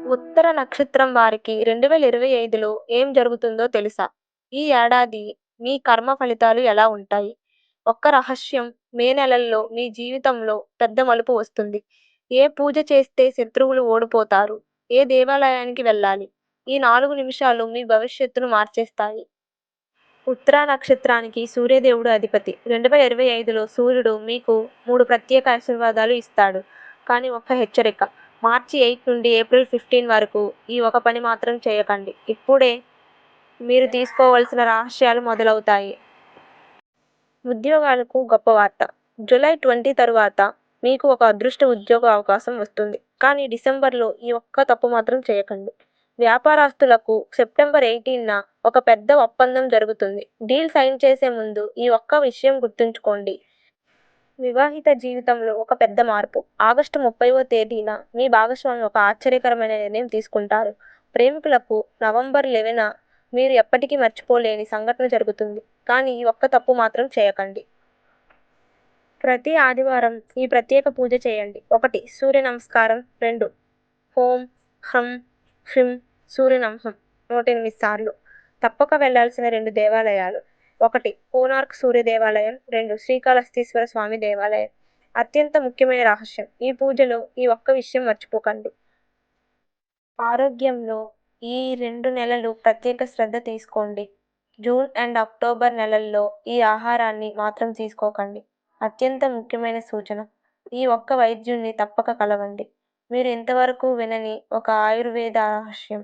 ఉత్తర నక్షత్రం వారికి 2025లో ఏం జరుగుతుందో తెలుసా? ఈ ఏడాది మీ కర్మ ఫలితాలు ఎలా ఉంటాయి? ఒక్క రహస్యం మే నెలల్లో మీ జీవితంలో పెద్ద మలుపు వస్తుంది. ఏ పూజ చేస్తే శత్రువులు ఓడిపోతారు? ఏ దేవాలయానికి వెళ్ళాలి? ఈ 4 నిమిషాలు మీ భవిష్యత్తును మార్చేస్తాయి. ఉత్తరా నక్షత్రానికి సూర్యదేవుడు అధిపతి. 2025లో సూర్యుడు మీకు 3 ప్రత్యేక ఆశీర్వాదాలు ఇస్తాడు. కానీ ఒక్క హెచ్చరిక. మార్చి 8 నుండి ఏప్రిల్ 15 వరకు ఈ ఒక పని మాత్రం చేయకండి. ఇప్పుడే మీరు తీసుకోవలసిన రహస్యాలు మొదలవుతాయి. ఉద్యోగాలకు గొప్ప వార్త. జూలై 20 తరువాత మీకు ఒక అదృష్ట ఉద్యోగ అవకాశం వస్తుంది. కానీ డిసెంబర్లో ఈ ఒక్క తప్పు మాత్రం చేయకండి. వ్యాపారస్తులకు సెప్టెంబర్ 18న ఒక పెద్ద ఒప్పందం జరుగుతుంది. డీల్ సైన్ చేసే ముందు ఈ ఒక్క విషయం గుర్తుంచుకోండి. వివాహిత జీవితంలో ఒక పెద్ద మార్పు. ఆగస్టు 30వ తేదీన మీ భాగస్వామి ఒక ఆశ్చర్యకరమైన నిర్ణయం తీసుకుంటారు. ప్రేమికులకు నవంబర్ 11న మీరు ఎప్పటికీ మర్చిపోలేని సంఘటన జరుగుతుంది. కానీ ఈ ఒక్క తప్పు మాత్రం చేయకండి. ప్రతి ఆదివారం ఈ ప్రత్యేక పూజ చేయండి. 1. సూర్య నమస్కారం. 2. ఓం హ్రం హ్రీం సూర్య నమః 108 సార్లు. తప్పక వెళ్లాల్సిన 2 దేవాలయాలు. 1. కోనార్క్ సూర్య దేవాలయం. 2. శ్రీకాళహస్తీశ్వర స్వామి దేవాలయం. అత్యంత ముఖ్యమైన రహస్యం. ఈ పూజలో ఈ ఒక్క విషయం మర్చిపోకండి. ఆరోగ్యంలో ఈ 2 నెలలు ప్రత్యేక శ్రద్ధ తీసుకోండి. జూన్ అండ్ అక్టోబర్ నెలల్లో ఈ ఆహారాన్ని మాత్రం తీసుకోకండి. అత్యంత ముఖ్యమైన సూచన. ఈ ఒక్క వైద్యుణ్ణి తప్పక కలవండి. మీరు ఇంతవరకు వినని ఒక ఆయుర్వేద రహస్యం.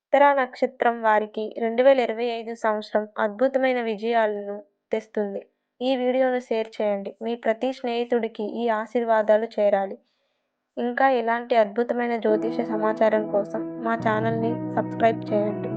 ఉత్తరా నక్షత్రం వారికి 2025 సంవత్సరం అద్భుతమైన విజయాలను తెస్తుంది. ఈ వీడియోను షేర్ చేయండి. మీ ప్రతి స్నేహితుడికి ఈ ఆశీర్వాదాలు చేరాలి. ఇంకా ఇలాంటి అద్భుతమైన జ్యోతిష సమాచారం కోసం మా ఛానల్ని సబ్స్క్రైబ్ చేయండి.